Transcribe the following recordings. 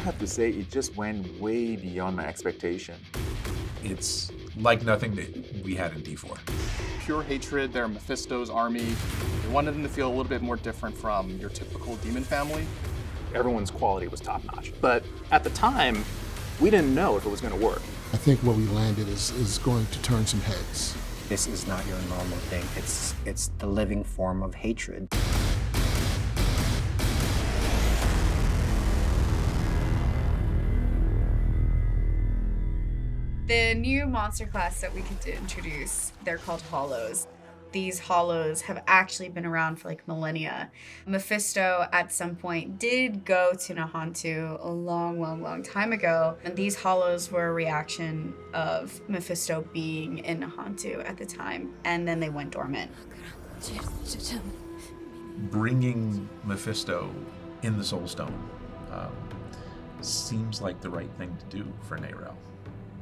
have to say it just went way beyond my expectation. It's like nothing that we had in D4. Pure hatred, they're Mephisto's army. They wanted them to feel a little bit more different from your typical demon family. Everyone's quality was top-notch. But at the time, we didn't know if it was going to work. I think where we landed is going to turn some heads. This is not your normal thing. It's the living form of hatred. The new monster class that we could introduce, they're called Hollows. These Hollows have actually been around for like millennia. Mephisto at some point did go to Nahantu a long time ago, and these Hollows were a reaction of Mephisto being in Nahantu at the time, and then they went dormant. Bringing Mephisto in the Soul Stone seems like the right thing to do for Neyrel,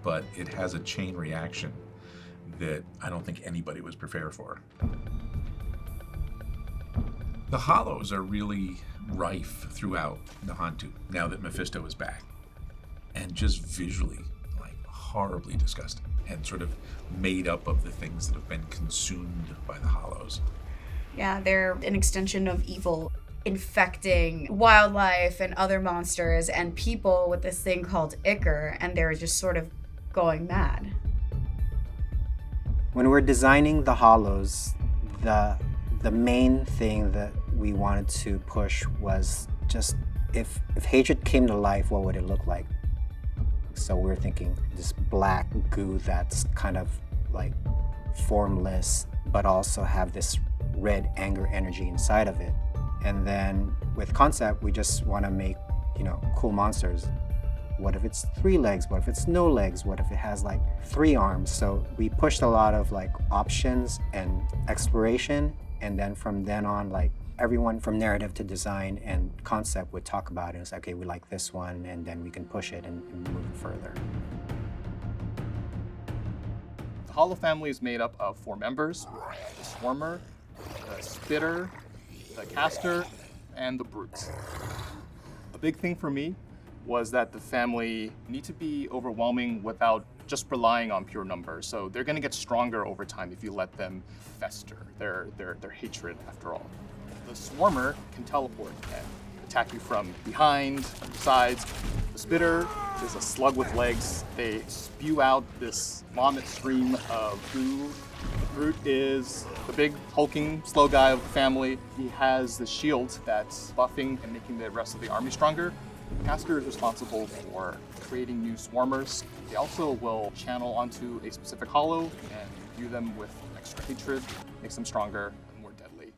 but it has a chain reaction that I don't think anybody was prepared for. The Hollows are really rife throughout Nahantu now that Mephisto is back, and just visually, like, horribly disgusting and sort of made up of the things that have been consumed by the Hollows. Yeah, they're an extension of evil, infecting wildlife and other monsters and people with this thing called Ichor, and they're just sort of going mad. When we're designing the Hollows, the main thing that we wanted to push was just if hatred came to life, what would it look like? So we're thinking this black goo that's kind of like formless, but also have this red anger energy inside of it. And then with concept, we just want to make, cool monsters. What if it's 3 legs? What if it's no legs? What if it has like 3 arms? So we pushed a lot of like options and exploration. And then from then on, like everyone from narrative to design and concept would talk about it. It's like, okay, we like this one, and then we can push it and move it further. The Hollow family is made up of 4 members: the Swarmer, the Spitter, the Caster, and the Brutes. A big thing for me was that the family need to be overwhelming without just relying on pure numbers. So they're going to get stronger over time if you let them fester, their hatred after all. The Swarmer can teleport and attack you from behind, sides. The Spitter is a slug with legs. They spew out this vomit stream of goo. The Brute is the big, hulking, slow guy of the family. He has the shield that's buffing and making the rest of the army stronger. Caster is responsible for creating new swarmers. They also will channel onto a specific hollow and imbue them with extra hatred, makes them stronger and more deadly.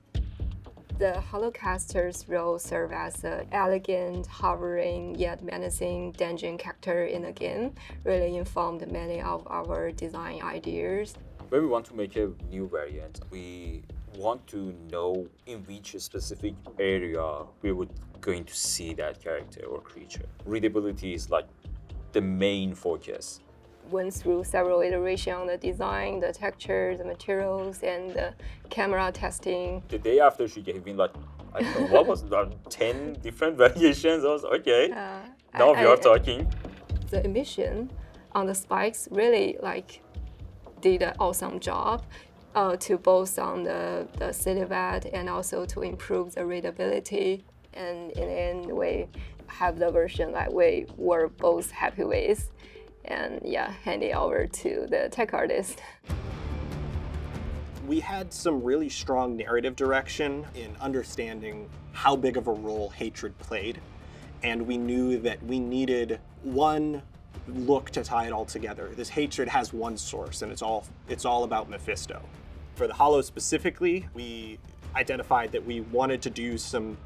The Hollowcaster's role serves as an elegant, hovering, yet menacing dungeon character in the game, really informed many of our design ideas. When we want to make a new variant, we want to know in which specific area we would going to see that character or creature. Readability is like the main focus. Went through several iterations on the design, the texture, the materials, and the camera testing. The day after she gave me like, I don't know, what was that, 10 different variations? I was okay, now we are talking. The emission on the spikes really did an awesome job to both on the silhouette and also to improve the readability. And in the end, we have the version that we were both happy with, and hand it over to the tech artist. We had some really strong narrative direction in understanding how big of a role hatred played, and we knew that we needed one look to tie it all together. This hatred has one source, and it's all about Mephisto. For the Hollow specifically, we identified that we wanted to do some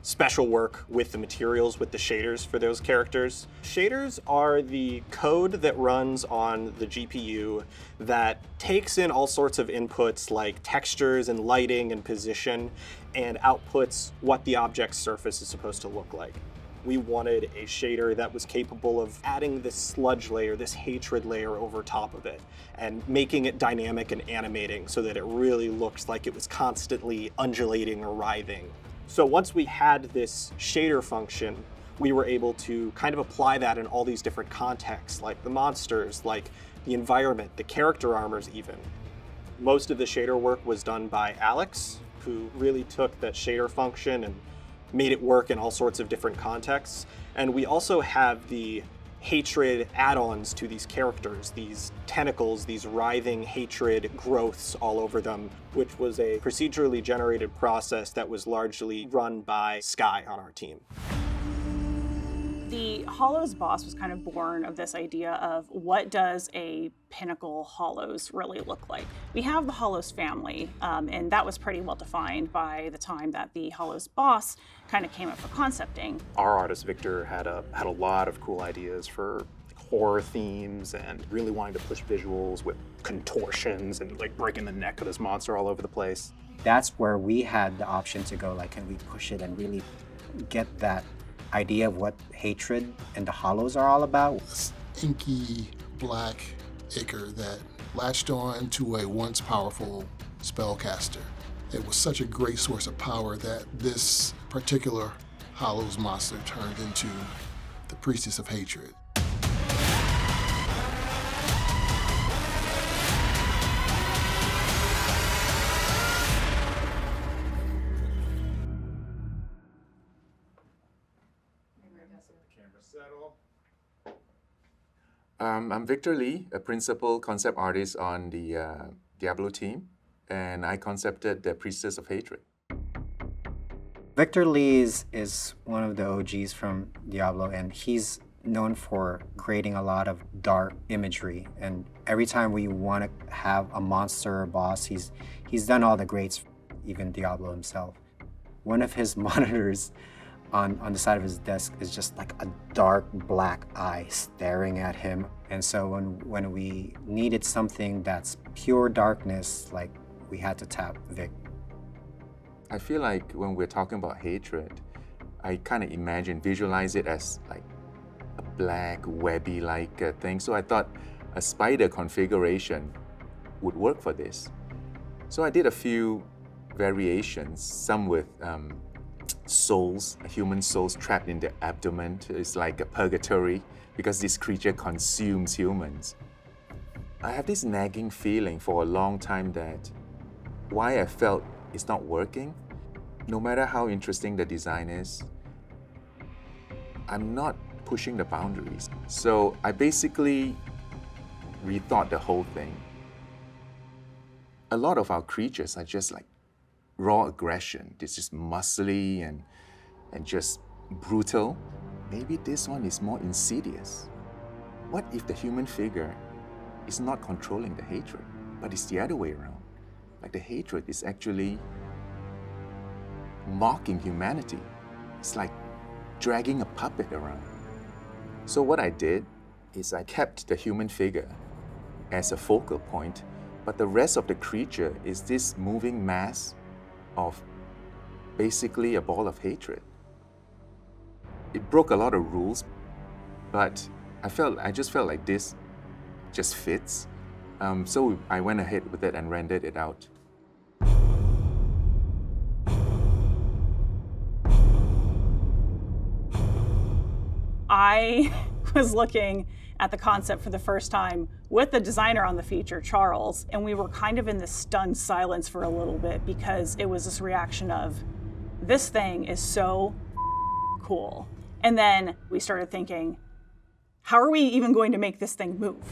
special work with the materials, with the shaders for those characters. Shaders are the code that runs on the GPU that takes in all sorts of inputs like textures and lighting and position and outputs what the object's surface is supposed to look like. We wanted a shader that was capable of adding this sludge layer, this hatred layer over top of it, and making it dynamic and animating so that it really looks like it was constantly undulating or writhing. So once we had this shader function, we were able to kind of apply that in all these different contexts, like the monsters, like the environment, the character armors even. Most of the shader work was done by Alex, who really took that shader function and made it work in all sorts of different contexts. And we also have the hatred add-ons to these characters, these tentacles, these writhing hatred growths all over them, which was a procedurally generated process that was largely run by Sky on our team. The Hollows boss was kind of born of this idea of what does a pinnacle Hollows really look like. We have the Hollows family, and that was pretty well defined by the time that the Hollows boss kind of came up for concepting. Our artist Victor had a lot of cool ideas for horror themes and really wanting to push visuals with contortions and like breaking the neck of this monster all over the place. That's where we had the option to go, like, can we push it and really get that idea of what hatred and the Hollows are all about? This inky black ichor that latched on to a once powerful spellcaster. It was such a great source of power that this particular Hollows monster turned into the Priestess of Hatred. I'm Victor Lee, a principal concept artist on the Diablo team, and I concepted the Priestess of Hatred. Victor Lee is one of the OGs from Diablo, and he's known for creating a lot of dark imagery. And every time we want to have a monster or boss, he's done all the greats, even Diablo himself. One of his monitors on the side of his desk is just like a dark black eye staring at him. And so when we needed something that's pure darkness, like, we had to tap Vic. I feel like when we're talking about hatred, I kind of visualize it as like a black, webby-like thing. So I thought a spider configuration would work for this. So I did a few variations, some with souls, human souls trapped in the abdomen. It's like a purgatory because this creature consumes humans. I have this nagging feeling for a long time that why I felt it's not working, no matter how interesting the design is, I'm not pushing the boundaries. So I basically rethought the whole thing. A lot of our creatures are just like raw aggression. It's just muscly and just brutal. Maybe this one is more insidious. What if the human figure is not controlling the hatred, but it's the other way around? Like the hatred is actually mocking humanity. It's like dragging a puppet around. So what I did is I kept the human figure as a focal point, but the rest of the creature is this moving mass of basically a ball of hatred. It broke a lot of rules, but I just felt like this just fits. So I went ahead with it and rendered it out. I was looking at the concept for the first time with the designer on the feature, Charles, and we were kind of in this stunned silence for a little bit because it was this reaction of, this thing is so cool. And then we started thinking, how are we even going to make this thing move?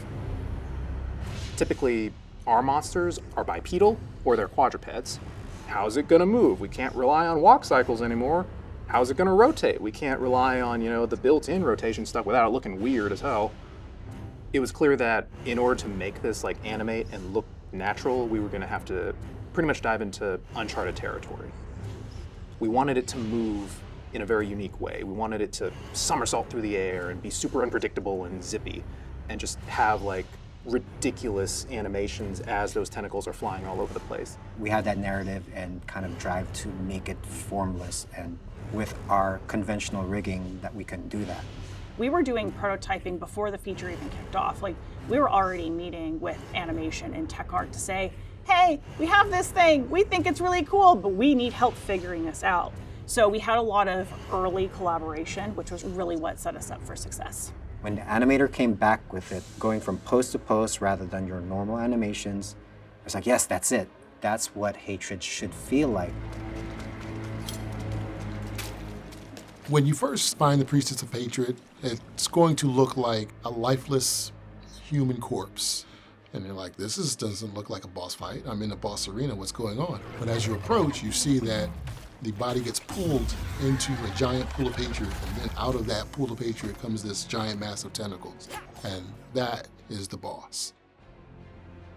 Typically, our monsters are bipedal or they're quadrupeds. How's it gonna move? We can't rely on walk cycles anymore. How's it gonna rotate? We can't rely on, the built-in rotation stuff without it looking weird as hell. It was clear that in order to make this like animate and look natural, we were gonna have to pretty much dive into uncharted territory. We wanted it to move in a very unique way. We wanted it to somersault through the air and be super unpredictable and zippy and just have like ridiculous animations as those tentacles are flying all over the place. We had that narrative and kind of drive to make it formless, and with our conventional rigging that we couldn't do that. We were doing prototyping before the feature even kicked off. Like, we were already meeting with animation and tech art to say, hey, we have this thing, we think it's really cool, but we need help figuring this out. So we had a lot of early collaboration, which was really what set us up for success. When the animator came back with it, going from post to post rather than your normal animations, I was like, yes, that's it. That's what hatred should feel like. When you first find the Priestess of Hatred, it's going to look like a lifeless human corpse. And you're like, doesn't look like a boss fight. I'm in a boss arena, what's going on? But as you approach, you see that the body gets pulled into a giant pool of hatred, and then out of that pool of hatred comes this giant mass of tentacles. And that is the boss.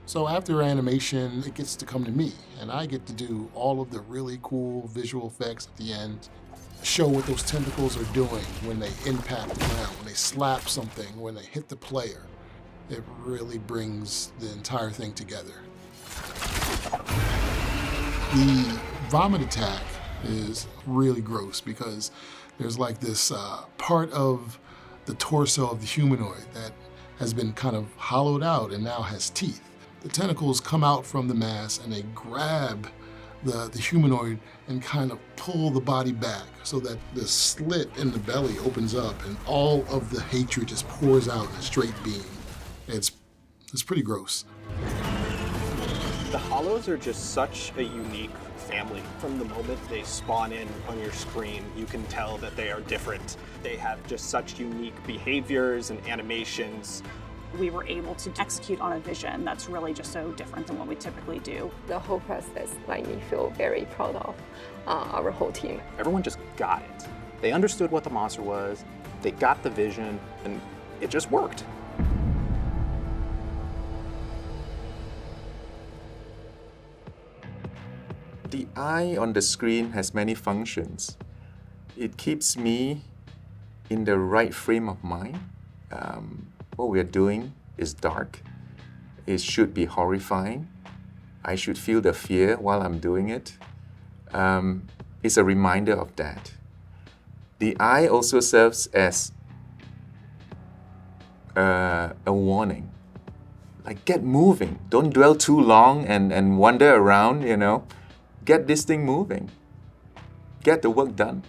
So after animation, it gets to come to me, and I get to do all of the really cool visual effects at the end, show what those tentacles are doing when they impact the ground, when they slap something, when they hit the player. It really brings the entire thing together. The vomit attack is really gross because there's like this part of the torso of the humanoid that has been kind of hollowed out and now has teeth. The tentacles come out from the mass and they grab the humanoid and kind of pull the body back so that the slit in the belly opens up and all of the hatred just pours out in a straight beam. It's pretty gross. The Hollows are just such a unique family. From the moment they spawn in on your screen, you can tell that they are different. They have just such unique behaviors and animations. We were able to execute on a vision that's really just so different than what we typically do. The whole process made me feel very proud of our whole team. Everyone just got it. They understood what the monster was, they got the vision, and it just worked. The eye on the screen has many functions. It keeps me in the right frame of mind. What we are doing is dark. It should be horrifying. I should feel the fear while I'm doing it. It's a reminder of that. The eye also serves as a warning. Like, get moving. Don't dwell too long and wander around, Get this thing moving. Get the work done.